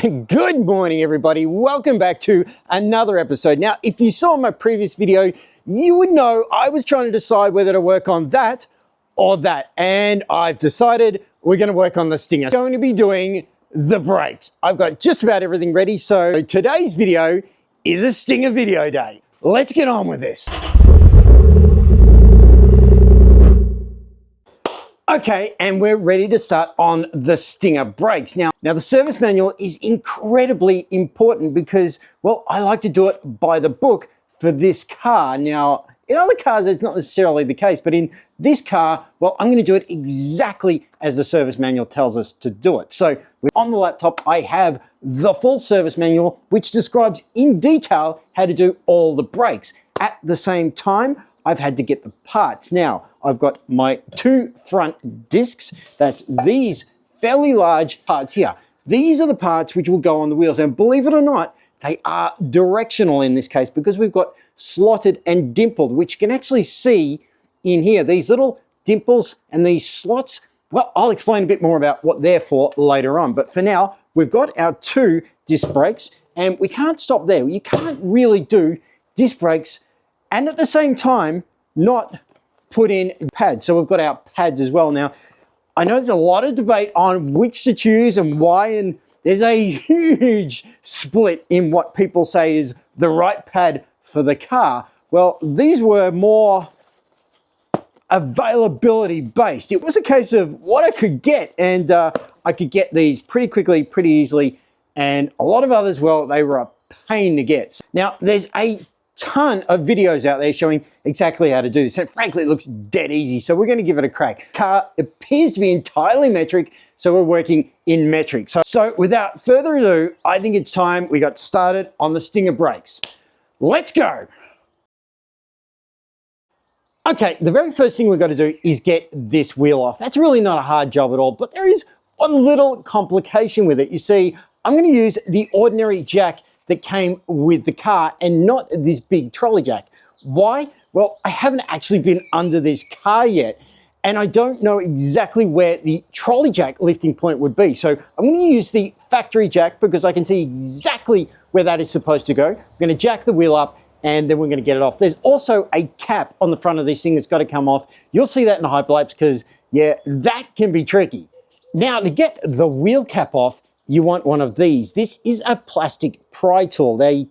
Good morning, everybody. Welcome back to another episode. Now, if you saw my previous video, you would know I was trying to decide whether to work on that or that. And I've decided we're going to work on the Stinger. I'm going to be doing the brakes. I've got just about everything ready. So today's video is a Stinger video day. Let's get on with this. Okay, and we're ready to start on the Stinger brakes. Now the service manual is incredibly important because, well, I like to do it by the book for this car. Now, in other cars, it's not necessarily the case, but in this car, well, I'm gonna do it exactly as the service manual tells us to do it. So on the laptop, I have the full service manual, which describes in detail how to do all the brakes. At the same time, I've had to get the parts. Now, I've got my two front discs. That's these fairly large parts here. These are the parts which will go on the wheels. And believe it or not, they are directional in this case because we've got slotted and dimpled, which you can actually see in here. These little dimples and these slots, well, I'll explain a bit more about what they're for later on. But for now, we've got our two disc brakes and we can't stop there. You can't really do disc brakes and at the same time, not put in pads. So we've got our pads as well. Now, I know there's a lot of debate on which to choose and why, and there's a huge split in what people say is the right pad for the car. Well, these were more availability based. It was a case of what I could get, and I could get these pretty quickly, pretty easily, and a lot of others, well, they were a pain to get. Now, there's a ton of videos out there showing exactly how to do this, and frankly it looks dead easy, so we're going to give it a crack. Car appears to be entirely metric, so we're working in metric. So without further ado, I think it's time we got started on the Stinger brakes. Let's go. Okay, the very first thing we've got to do is get this wheel off. That's really not a hard job at all, but there is one little complication with it. You see, I'm going to use the ordinary jack that came with the car and not this big trolley jack. Why? Well, I haven't actually been under this car yet, and I don't know exactly where the trolley jack lifting point would be. So I'm going to use the factory jack because I can see exactly where that is supposed to go. I'm going to jack the wheel up and then we're going to get it off. There's also a cap on the front of this thing that's got to come off. You'll see that in the hyperlapse because, yeah, that can be tricky. Now, to get the wheel cap off, you want one of these. This is a plastic pry tool. They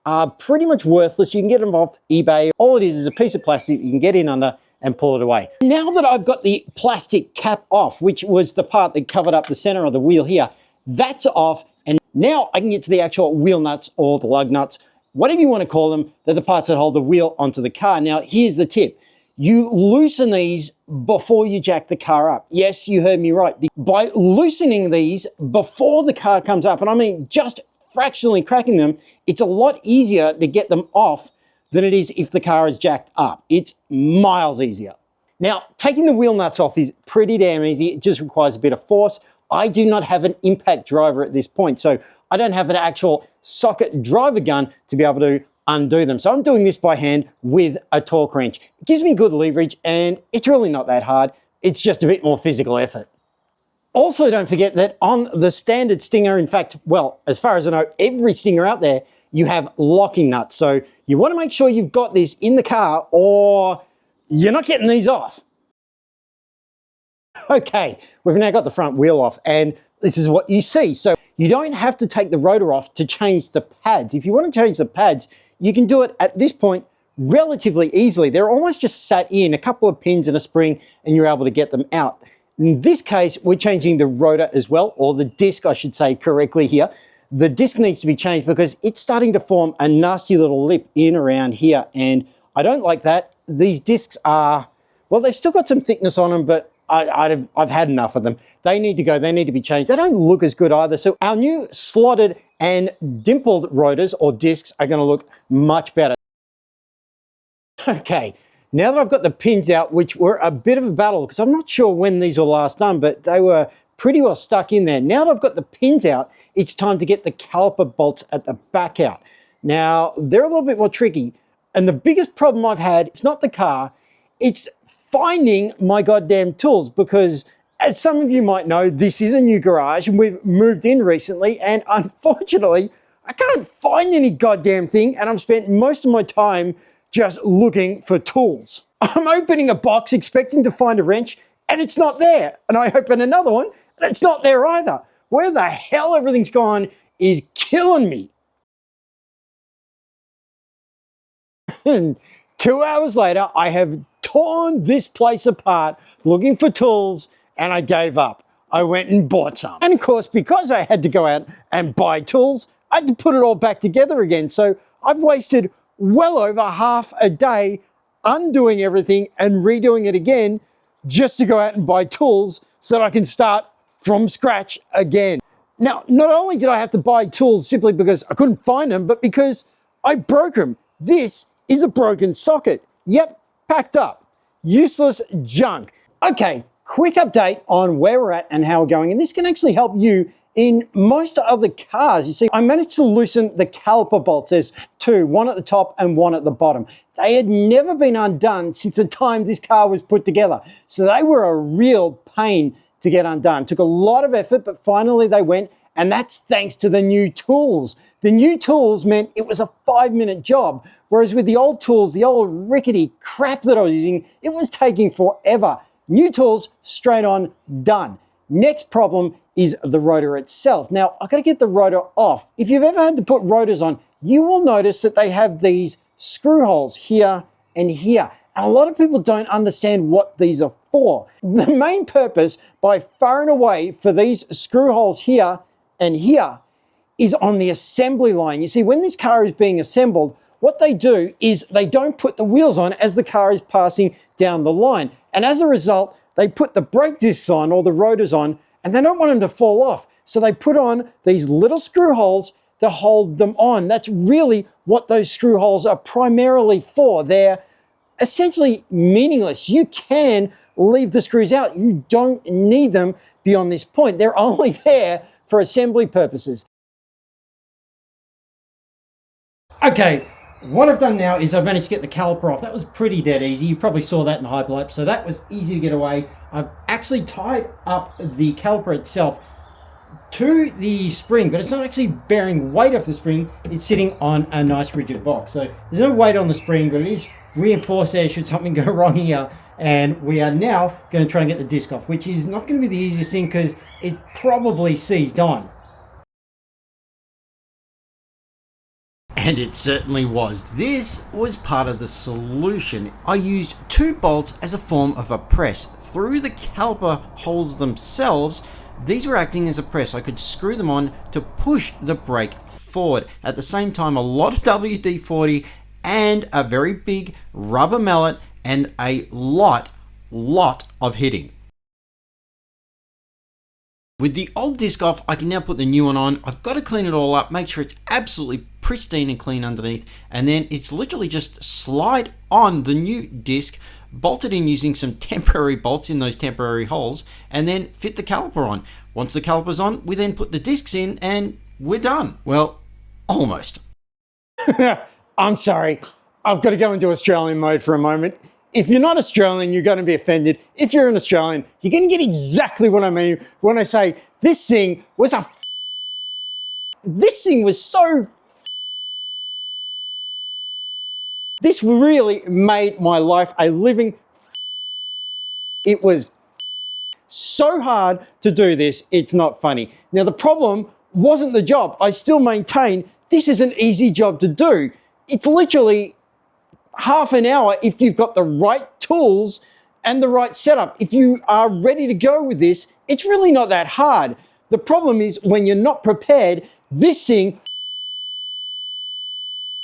are pretty much worthless. You can get them off eBay. All it is a piece of plastic you can get in under and pull it away. Now that I've got the plastic cap off, which was the part that covered up the center of the wheel here, that's off. And now I can get to the actual wheel nuts or the lug nuts, whatever you want to call them. They're the parts that hold the wheel onto the car. Now, here's the tip. You loosen these before you jack the car up. Yes, you heard me right. By loosening these before the car comes up, and I mean just fractionally cracking them, it's a lot easier to get them off than it is if the car is jacked up. It's miles easier. Now, taking the wheel nuts off is pretty damn easy. It just requires a bit of force. I do not have an impact driver at this point, so I don't have an actual socket driver gun to be able to undo them. So I'm doing this by hand with a torque wrench. It gives me good leverage and it's really not that hard. It's just a bit more physical effort. Also, don't forget that on the standard Stinger, in fact, well, as far as I know, every Stinger out there, you have locking nuts. So you want to make sure you've got this in the car or you're not getting these off. Okay, we've now got the front wheel off and this is what you see. So you don't have to take the rotor off to change the pads. If you want to change the pads, you can do it at this point relatively easily. They're almost just sat in, a couple of pins and a spring, and you're able to get them out. In this case, we're changing the rotor as well, or the disc, I should say correctly here. The disc needs to be changed because it's starting to form a nasty little lip in around here, and I don't like that. These discs are, well, they've still got some thickness on them, but I've had enough of them. They need to go, they need to be changed. They don't look as good either. So our new slotted and dimpled rotors or discs are going to look much better. Okay, now that I've got the pins out, which were a bit of a battle because I'm not sure when these were last done, but they were pretty well stuck in there. Now that I've got the pins out, it's time to get the caliper bolts at the back out. Now, they're a little bit more tricky. And the biggest problem I've had, it's not the car, it's finding my goddamn tools because As some of you might know, this is a new garage and we've moved in recently, and unfortunately, I can't find any goddamn thing, and I've spent most of my time just looking for tools. I'm opening a box expecting to find a wrench, and it's not there. And I open another one, and it's not there either. Where the hell everything's gone is killing me. And 2 hours later, I have torn this place apart looking for tools, and I gave up. I went and bought some. And of course, because I had to go out and buy tools, I had to put it all back together again. So I've wasted well over half a day undoing everything and redoing it again just to go out and buy tools so that I can start from scratch again. Now, not only did I have to buy tools simply because I couldn't find them, but because I broke them. This is a broken socket. Yep, packed up. Useless junk. Okay, quick update on where we're at and how we're going. And this can actually help you in most other cars. You see, I managed to loosen the caliper bolts. There's two, one at the top and one at the bottom. They had never been undone since the time this car was put together. So they were a real pain to get undone. Took a lot of effort, but finally they went, and that's thanks to the new tools. The new tools meant it was a 5-minute job, whereas with the old tools, the old rickety crap that I was using, it was taking forever. New tools, straight on, done. Next problem is the rotor itself. Now, I've got to get the rotor off. If you've ever had to put rotors on, you will notice that they have these screw holes here and here. And a lot of people don't understand what these are for. The main purpose, by far and away, for these screw holes here and here is on the assembly line. You see, when this car is being assembled, what they do is they don't put the wheels on as the car is passing down the line. And as a result, they put the brake discs on or the rotors on, and they don't want them to fall off. So they put on these little screw holes to hold them on. That's really what those screw holes are primarily for. They're essentially meaningless. You can leave the screws out. You don't need them beyond this point. They're only there for assembly purposes. Okay, what I've done now is I've managed to get the caliper off. That was pretty dead easy. You probably saw that in the hyperlapse, so that was easy to get away. I've actually tied up the caliper itself to the spring, but it's not actually bearing weight off the spring. It's sitting on a nice rigid box. So there's no weight on the spring, but it is reinforced there should something go wrong here. And we are now going to try and get the disc off, which is not going to be the easiest thing because it probably seized on. And it certainly was. This was part of the solution. I used 2 bolts as a form of a press. Through the caliper holes themselves, these were acting as a press. I could screw them on to push the brake forward. At the same time, a lot of WD-40 and a very big rubber mallet and a lot of hitting. With the old disc off, I can now put the new one on. I've got to clean it all up, make sure it's absolutely pristine and clean underneath, and then it's literally just slide on the new disc, bolt it in using some temporary bolts in those temporary holes, and then fit the caliper on. Once the caliper's on, we then put the discs in and we're done. Well, almost. I'm sorry, I've got to go into Australian mode for a moment. If you're not Australian, you're going to be offended. If you're an Australian, you're going to get exactly what I mean when I say this thing was this thing was so this really made my life a living. It was so hard to do this, it's not funny. Now, the problem wasn't the job. I still maintain this is an easy job to do. It's literally half an hour if you've got the right tools and the right setup. If you are ready to go with this, it's really not that hard. The problem is when you're not prepared, this thing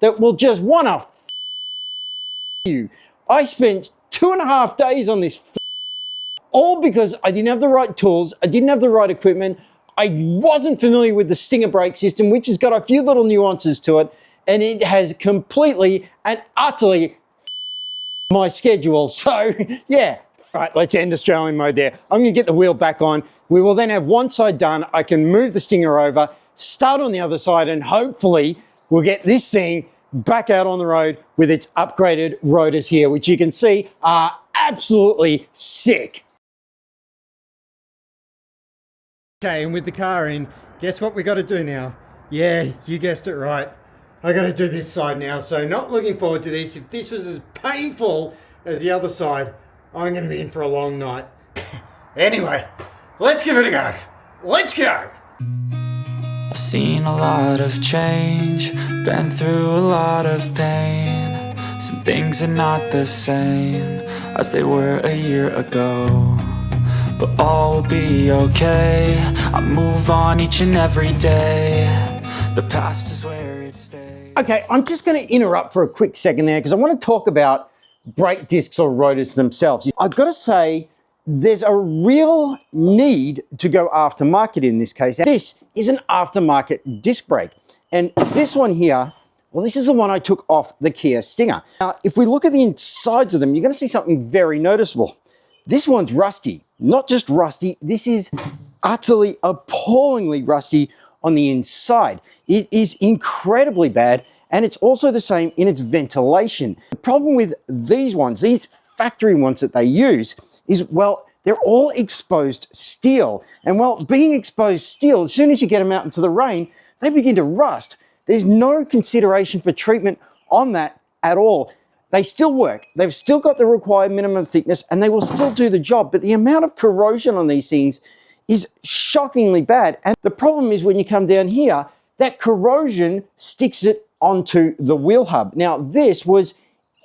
that will just want to you. I spent 2.5 days on this all because I didn't have the right tools, I didn't have the right equipment, I wasn't familiar with the stinger brake system, which has got a few little nuances to it, and it has completely and utterly my schedule. So yeah, right, let's end Australian mode there. I'm gonna get the wheel back on. We will then have one side done. I can move the stinger over, start on the other side, and hopefully we'll get this thing back out on the road with its upgraded rotors here, which you can see are absolutely sick. Okay, and with the car in, guess what we got to do now? Yeah, you guessed it right. I got to do this side now, so not looking forward to this. If this was as painful as the other side, I'm going to be in for a long night. Anyway, let's give it a go. Let's go. I've seen a lot of change, been through a lot of pain. Some things are not the same as they were a year ago, but all will be okay. I move on each and every day. The past is where it stays. Okay, I'm just going to interrupt for a quick second there because I want to talk about brake discs or rotors themselves. I've got to say, there's a real need to go aftermarket in this case. This is an aftermarket disc brake. And this one here, well, this is the one I took off the Kia Stinger. Now, if we look at the insides of them, you're going to see something very noticeable. This one's rusty. Not just rusty, this is utterly, appallingly rusty on the inside. It is incredibly bad, and it's also the same in its ventilation. The problem with these ones, these factory ones that they use, is, well, they're all exposed steel. And well, being exposed steel, as soon as you get them out into the rain, they begin to rust. There's no consideration for treatment on that at all. They still work. They've still got the required minimum thickness and they will still do the job. But the amount of corrosion on these things is shockingly bad. And the problem is when you come down here, that corrosion sticks it onto the wheel hub. Now, this was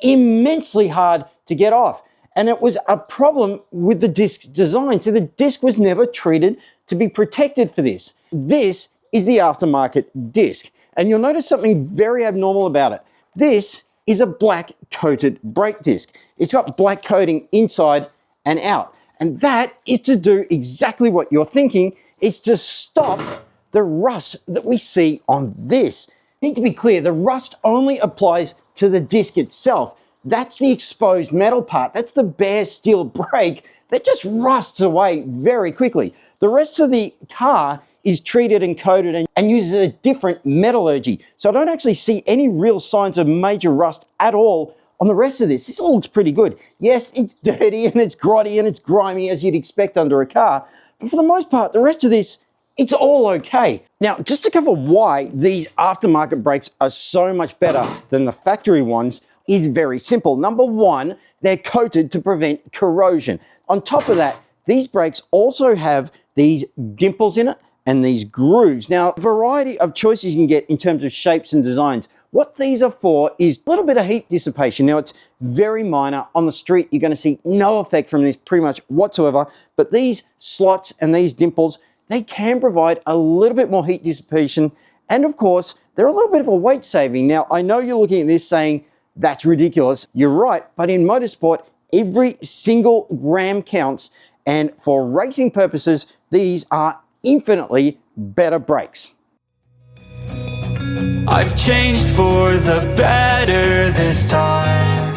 immensely hard to get off. And it was a problem with the disc's design. So the disc was never treated to be protected for this. This is the aftermarket disc. And you'll notice something very abnormal about it. This is a black coated brake disc. It's got black coating inside and out. And that is to do exactly what you're thinking. It's to stop the rust that we see on this. Need to be clear, the rust only applies to the disc itself. That's the exposed metal part. That's the bare steel brake that just rusts away very quickly. The rest of the car is treated and coated and uses a different metallurgy. So I don't actually see any real signs of major rust at all on the rest of this. This all looks pretty good. Yes, it's dirty and it's grotty and it's grimy as you'd expect under a car, but for the most part, the rest of this, it's all okay. Now, just to cover why these aftermarket brakes are so much better than the factory ones is very simple. Number one, they're coated to prevent corrosion. On top of that, these brakes also have these dimples in it and these grooves. Now, a variety of choices you can get in terms of shapes and designs. What these are for is a little bit of heat dissipation. Now, it's very minor. On the street, you're going to see no effect from this pretty much whatsoever, but these slots and these dimples, they can provide a little bit more heat dissipation, and of course, they're a little bit of a weight saving. Now, I know you're looking at this saying, that's ridiculous. You're right, but in motorsport, every single gram counts, and for racing purposes, these are infinitely better brakes. I've changed for the better this time.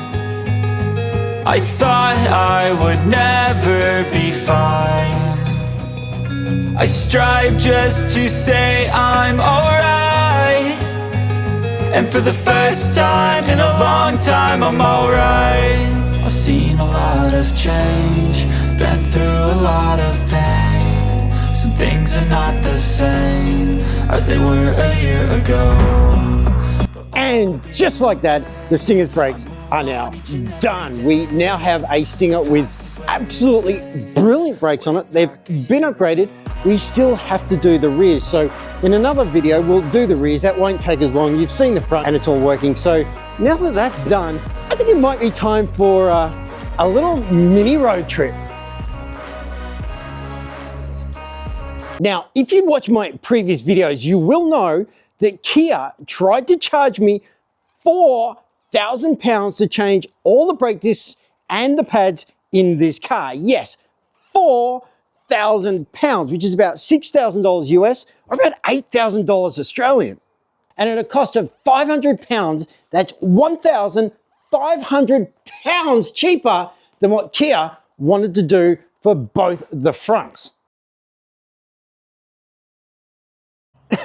I thought I would never be fine. I strive just to say I'm alright, and for the first time in a long time I'm alright. I've seen a lot of change, been through a lot of pain. Some things are not the same as they were a year ago. And just like that, the Stinger's brakes are now done. We now have a Stinger with absolutely brilliant brakes on it. They've been upgraded. We still have to do the rears. So in another video, we'll do the rears. That won't take as long. You've seen the front and it's all working. So now that that's done, I think it might be time for a little mini road trip. Now, if you'd watched my previous videos, you will know that Kia tried to charge me £4,000 to change all the brake discs and the pads in this car. Yes, £4,000, which is about $6,000 US or about $8,000 Australian. And at a cost of £500, that's £1,500 cheaper than what Kia wanted to do for both the fronts.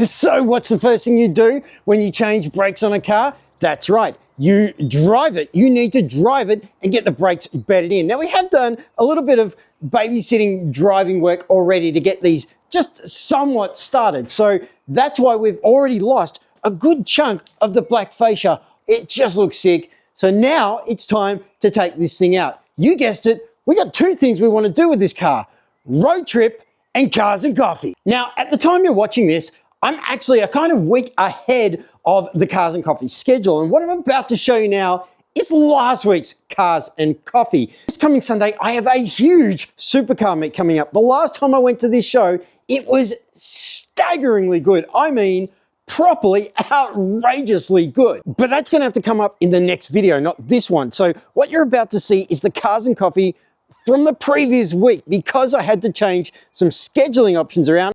So what's the first thing you do when you change brakes on a car? That's right, you drive it. You need to drive it and get the brakes bedded in. Now, we have done a little bit of babysitting driving work already to get these just somewhat started. So that's why we've already lost a good chunk of the black fascia. It just looks sick. So now it's time to take this thing out. You guessed it, we got two things we want to do with this car: road trip and cars and coffee. Now, at the time you're watching this, I'm actually a kind of week ahead of the Cars and Coffee schedule. And what I'm about to show you now is last week's Cars and Coffee. This coming Sunday, I have a huge supercar meet coming up. The last time I went to this show, it was staggeringly good. I mean, properly outrageously good. But that's gonna have to come up in the next video, not this one. So what you're about to see is the Cars and Coffee from the previous week, because I had to change some scheduling options around.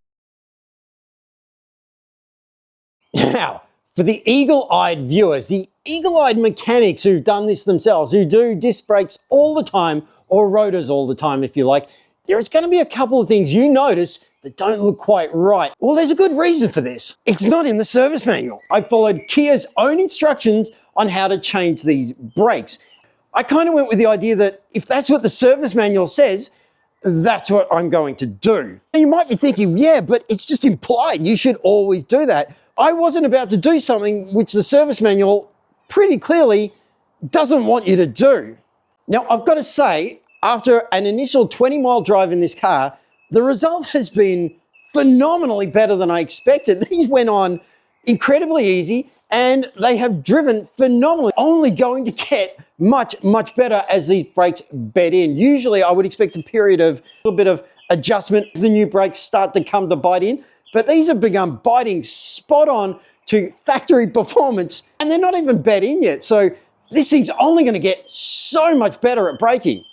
Now, for the eagle-eyed viewers, the eagle-eyed mechanics who've done this themselves, who do disc brakes all the time, or rotors all the time if you like, there's going to be a couple of things you notice that don't look quite right. Well, there's a good reason for this. It's not in the service manual. I followed Kia's own instructions on how to change these brakes. I kind of went with the idea that if that's what the service manual says, that's what I'm going to do. Now, you might be thinking, yeah, but it's just implied. You should always do that. I wasn't about to do something which the service manual pretty clearly doesn't want you to do. Now, I've got to say, after an initial 20-mile drive in this car, the result has been phenomenally better than I expected. These went on incredibly easy and they have driven phenomenally, only going to get much, much better as these brakes bed in. Usually I would expect a period of a little bit of adjustment as the new brakes start to come to bite in, but these have begun biting spot on to factory performance and they're not even bed in yet. So this thing's only going to get so much better at braking.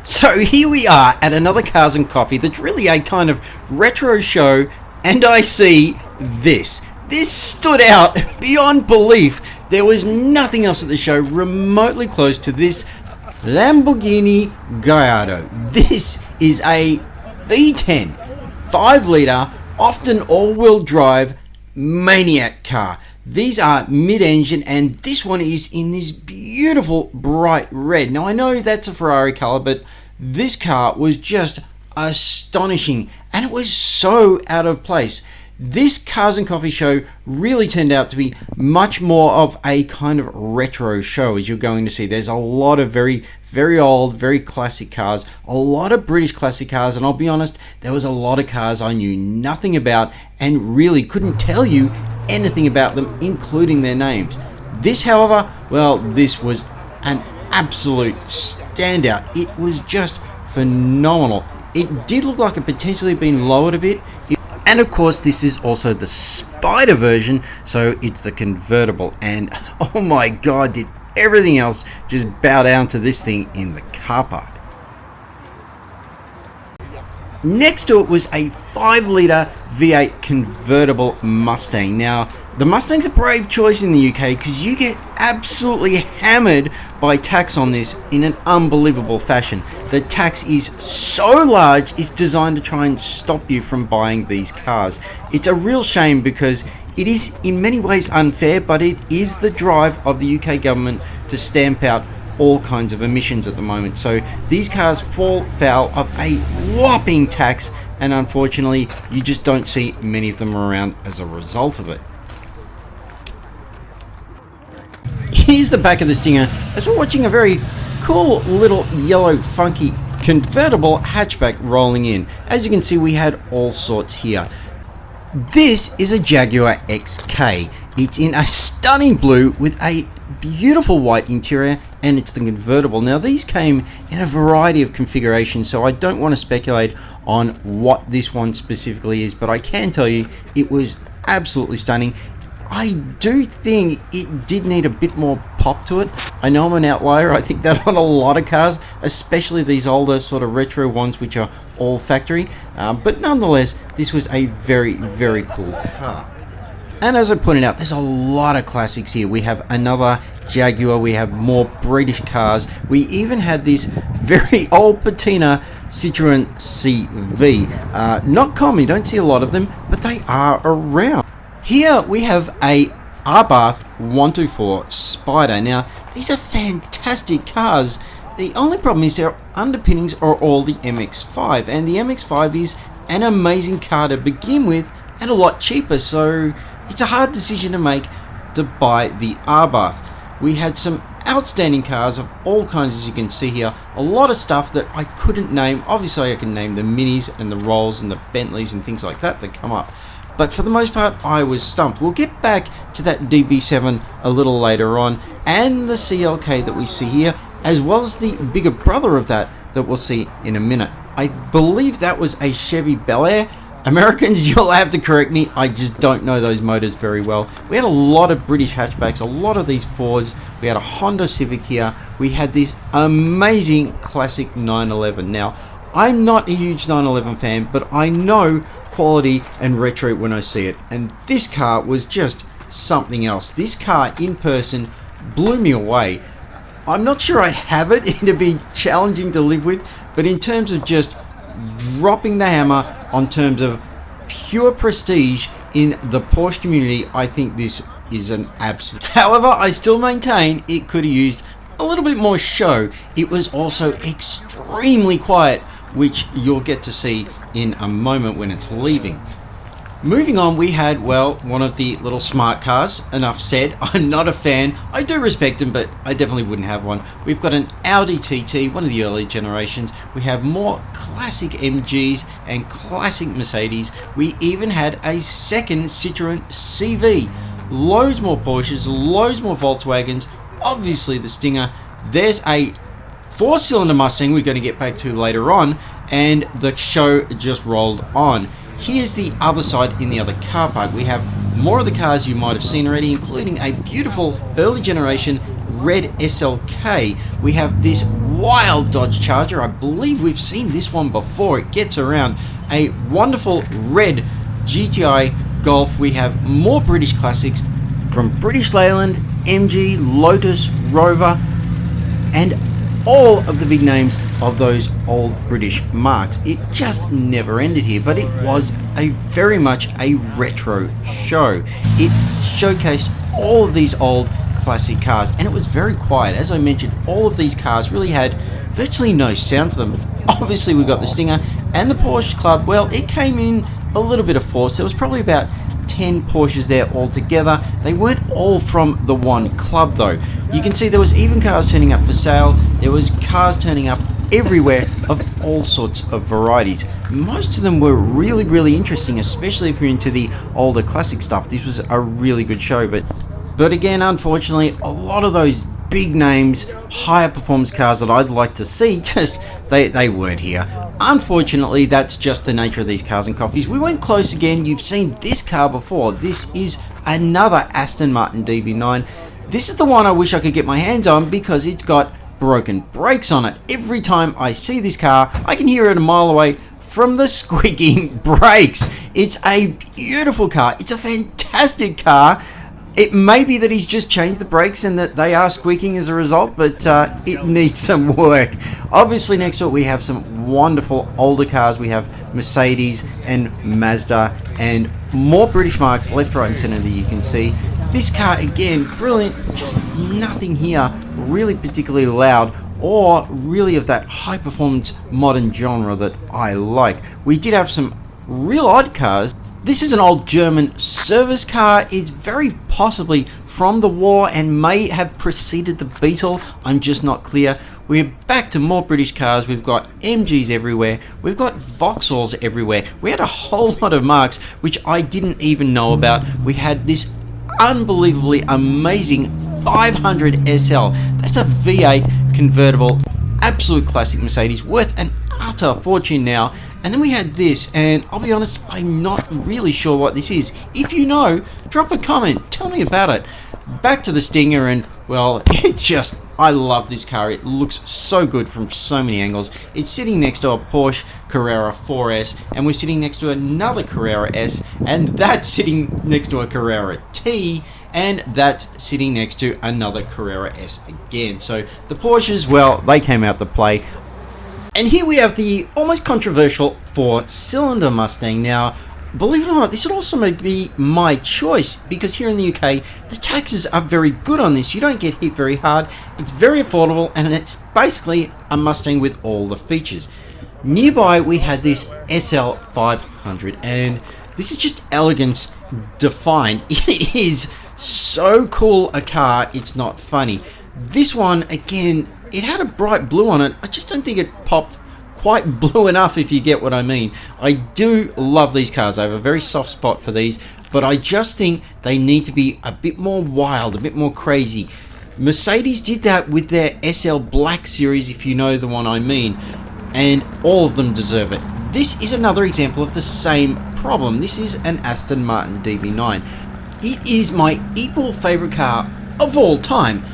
So here we are at another Cars and Coffee that's really a kind of retro show, and I see this. This stood out beyond belief. There was nothing else at the show remotely close to this Lamborghini Gallardo. This is a V10, 5-litre, often all-wheel drive maniac car. These are mid-engine and this one is in this beautiful bright red. Now I know that's a Ferrari colour, but this car was just astonishing and it was so out of place. This Cars and Coffee show really turned out to be much more of a kind of retro show, as you're going to see. There's a lot of very old, very classic cars, a lot of British classic cars, and I'll be honest, there was a lot of cars I knew nothing about and really couldn't tell you anything about them, including their names. This, however, well, this was an absolute standout. It was just phenomenal. It did look like it potentially had been lowered a bit. And of course, this is also the Spyder version, so it's the convertible. And oh my god, did everything else just bow down to this thing in the car park. Next to it was a 5-litre V8 convertible Mustang. Now, the Mustang's a brave choice in the UK because you get absolutely hammered by tax on this in an unbelievable fashion. The tax is so large, it's designed to try and stop you from buying these cars. It's a real shame because it is in many ways unfair, but it is the drive of the UK government to stamp out all kinds of emissions at the moment. So these cars fall foul of a whopping tax, and unfortunately you just don't see many of them around as a result of it. Here's the back of the Stinger as we're watching a very cool little yellow funky convertible hatchback rolling in. As you can see, we had all sorts here. This is a Jaguar XK. It's in a stunning blue with a beautiful white interior, and it's the convertible. Now these came in a variety of configurations, so I don't want to speculate on what this one specifically is, but I can tell you it was absolutely stunning. I do think it did need a bit more pop to it. I know I'm an outlier, I think that on a lot of cars, especially these older sort of retro ones which are all factory, but nonetheless this was a very cool car. And as I pointed out, there's a lot of classics here. We have another Jaguar, we have more British cars, we even had this very old patina Citroen CV. Not common, you don't see a lot of them, but they are around. Here we have a Abarth 124 Spyder. Now these are fantastic cars, The only problem is their underpinnings are all the MX-5, and the MX-5 is an amazing car to begin with and a lot cheaper, so it's a hard decision to make to buy the Abarth. We had some outstanding cars of all kinds, as you can see here, a lot of stuff that I couldn't name. Obviously I can name the Minis and the Rolls and the Bentleys and things like that come up, but for the most part I was stumped. We'll get back to that DB7 a little later on, and the CLK that we see here, as well as the bigger brother of that we'll see in a minute. I believe that was a Chevy Bel Air. Americans, you'll have to correct me, I just don't know those motors very well. We had a lot of British hatchbacks, a lot of these Fords. We had a Honda Civic here. We had this amazing classic 911. Now, I'm not a huge 911 fan, but I know quality and retro when I see it. And this car was just something else. This car in person blew me away. I'm not sure I'd have it. It'd be challenging to live with, but in terms of just dropping the hammer on terms of pure prestige in the Porsche community, I think this is an absolute. However, I still maintain it could have used a little bit more show. It was also extremely quiet, which you'll get to see in a moment when it's leaving. Moving on, we had, well, one of the little smart cars. Enough said. I'm not a fan. I do respect them, but I definitely wouldn't have one. We've got an Audi TT, one of the early generations. We have more classic MGs and classic Mercedes. We even had a second Citroen CV. Loads more Porsches, loads more Volkswagens. Obviously the Stinger. There's a 4-cylinder Mustang we're going to get back to later on, and the show just rolled on. Here's the other side in the other car park. We have more of the cars you might have seen already, including a beautiful early generation red SLK. We have this wild Dodge Charger. I believe we've seen this one before. It gets around. A wonderful red GTI Golf. We have more British classics from British Leyland, MG, Lotus, Rover, and all of the big names of those old British marques. It just never ended here, but it was very much a retro show. It showcased all of these old classic cars, and it was very quiet. As I mentioned, all of these cars really had virtually no sound to them. Obviously we got the Stinger and the Porsche Club. Well, it came in a little bit of force. There was probably about 10 Porsches there altogether. They weren't all from the one club though. You can see there was even cars turning up for sale. There was cars turning up everywhere of all sorts of varieties. Most of them were really interesting, especially if you're into the older classic stuff. This was a really good show, but again, unfortunately, a lot of those big names, higher performance cars that I'd like to see, just they weren't here. Unfortunately, that's just the nature of these cars and coffees. We went close again. You've seen this car before. This is another Aston Martin DB9. This is the one I wish I could get my hands on because it's got broken brakes on it. Every time I see this car, I can hear it a mile away from the squeaking brakes. It's a beautiful car. It's a fantastic car. It may be that he's just changed the brakes and that they are squeaking as a result, but it needs some work. Obviously next to it we have some wonderful older cars. We have Mercedes and Mazda and more British marques left, right and centre that you can see. This car again, brilliant, just nothing here really particularly loud or really of that high performance modern genre that I like. We did have some real odd cars. This is an old German service car. It's very possibly from the war and may have preceded the Beetle. I'm just not clear. We're back to more British cars. We've got MGs everywhere. We've got Vauxhalls everywhere. We had a whole lot of marques which I didn't even know about. We had this unbelievably amazing 500 SL. That's a V8 convertible, absolute classic Mercedes, worth an utter fortune now. And then we had this, and I'll be honest, I'm not really sure what this is. If you know, drop a comment, tell me about it. Back to the Stinger, and well, I love this car. It looks so good from so many angles. It's sitting next to a Porsche Carrera 4S, and we're sitting next to another Carrera S, and that's sitting next to a Carrera T, and that's sitting next to another Carrera S again. So the Porsches, well, they came out to play. And here we have the almost controversial 4-cylinder Mustang. Now, believe it or not, this would also be my choice, because here in the UK, the taxes are very good on this. You don't get hit very hard, it's very affordable, and it's basically a Mustang with all the features. Nearby, we had this SL500, and this is just elegance defined. It is so cool a car, it's not funny. This one, again, it had a bright blue on it. I just don't think it popped quite blue enough, if you get what I mean. I do love these cars. I have a very soft spot for these, but I just think they need to be a bit more wild, a bit more crazy. Mercedes did that with their SL Black series, if you know the one I mean, and all of them deserve it. This is another example of the same problem. This is an Aston Martin DB9. It is my equal favorite car of all time,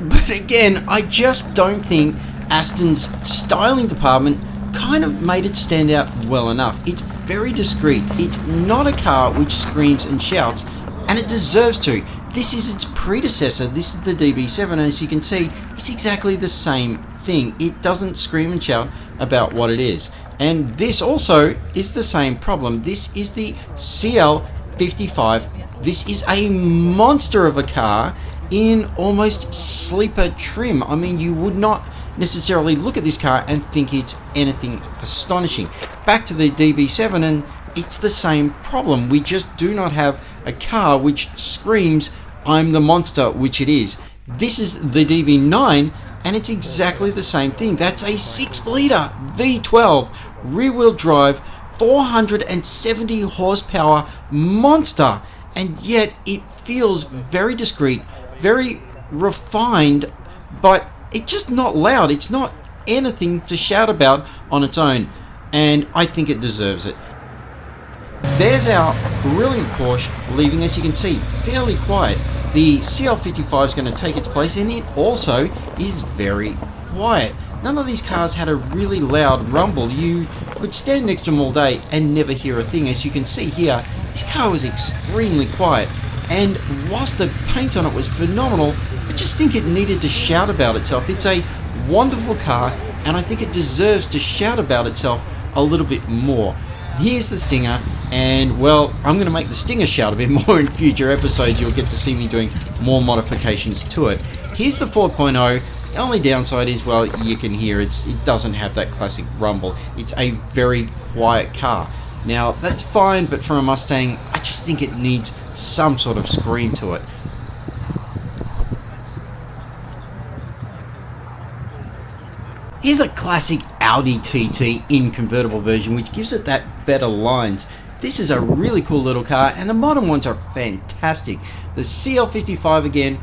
but again, I just don't think Aston's styling department kind of made it stand out well enough. It's very discreet. It's not a car which screams and shouts, and it deserves to. This is its predecessor. This is the DB7, and as you can see, it's exactly the same thing. It doesn't scream and shout about what it is. And this also is the same problem. This is the CL55. This is a monster of a car in almost sleeper trim. I mean, you would not necessarily look at this car and think it's anything astonishing. Back to the DB7, and it's the same problem. We just do not have a car which screams, I'm the monster, which it is. This is the DB9, and it's exactly the same thing. That's a 6-litre V12 rear-wheel drive, 470 horsepower monster, and yet it feels very discreet, very refined, but it's just not loud. It's not anything to shout about on its own, and I think it deserves it. There's our brilliant Porsche leaving, as you can see, fairly quiet. The CL55 is going to take its place, and it also is very quiet. None of these cars had a really loud rumble. You could stand next to them all day and never hear a thing. As you can see here, this car was extremely quiet, and whilst the paint on it was phenomenal, I just think it needed to shout about itself. It's a wonderful car, and I think it deserves to shout about itself a little bit more. Here's the Stinger, and well, I'm going to make the Stinger shout a bit more in future episodes. You'll get to see me doing more modifications to it. Here's the 4.0. The only downside is, well, you can hear it doesn't have that classic rumble. It's a very quiet car. Now, that's fine, but for a Mustang, I just think it needs some sort of scream to it. Here's a classic Audi TT in convertible version, which gives it that better lines. This is a really cool little car, and the modern ones are fantastic. The CL55 again,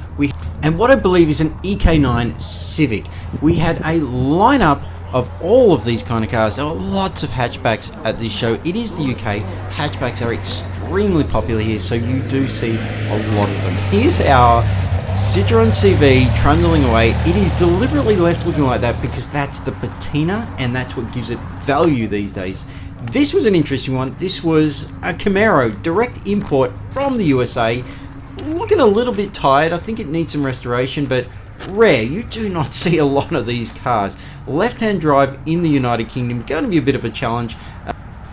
and what I believe is an EK9 Civic. We had a lineup of all of these kind of cars. There were lots of hatchbacks at this show. It is the UK. Hatchbacks are extremely popular here, so you do see a lot of them. Here's our Citroen CV trundling away. It is deliberately left looking like that because that's the patina, and that's what gives it value these days. This was an interesting one. This was a Camaro, direct import from the USA. Looking a little bit tired. I think it needs some restoration, but rare. You do not see a lot of these cars. Left-hand drive in the United Kingdom, going to be a bit of a challenge.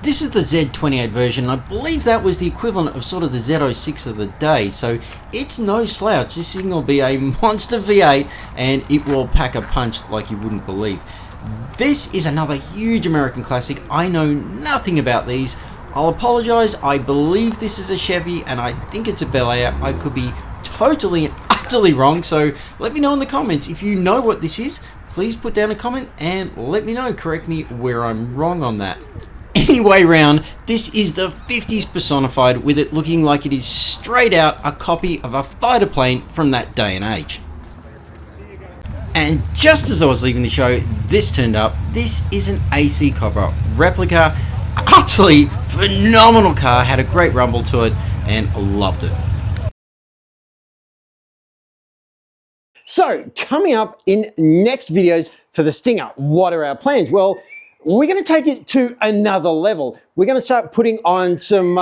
This is the Z28 version. I believe that was the equivalent of sort of the Z06 of the day, so it's no slouch. This thing will be a monster V8, and it will pack a punch like you wouldn't believe. This is another huge American classic. I know nothing about these. I'll apologize. I believe this is a Chevy, and I think it's a Bel Air. I could be totally and utterly wrong, so let me know in the comments. If you know what this is, please put down a comment and let me know. Correct me where I'm wrong on that. Anyway round, this is the 50s personified, with it looking like it is straight out a copy of a fighter plane from that day and age. And just as I was leaving the show, this turned up. This is an AC Cobra replica. Utterly phenomenal car, had a great rumble to it, and loved it. So, coming up in next videos for the Stinger, what are our plans? Well, we're going to take it to another level. We're going to start putting on some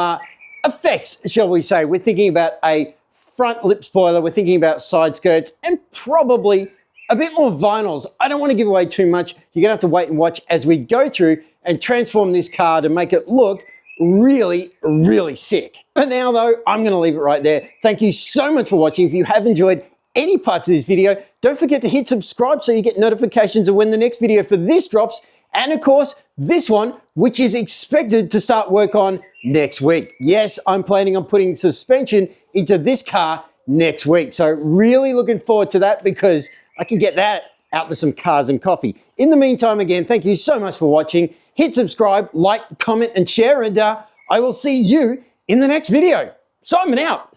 effects, shall we say. We're thinking about a front lip spoiler, we're thinking about side skirts, and probably a bit more vinyls. I don't want to give away too much. You're going to have to wait and watch as we go through and transform this car to make it look really, really sick. But now though, I'm gonna leave it right there. Thank you so much for watching. If you have enjoyed any parts of this video, don't forget to hit subscribe so you get notifications of when the next video for this drops, and of course, this one, which is expected to start work on next week. Yes, I'm planning on putting suspension into this car next week. So really looking forward to that because I can get that out to some cars and coffee. In the meantime, again, thank you so much for watching. Hit subscribe, like, comment, and share, and I will see you in the next video. Simon out.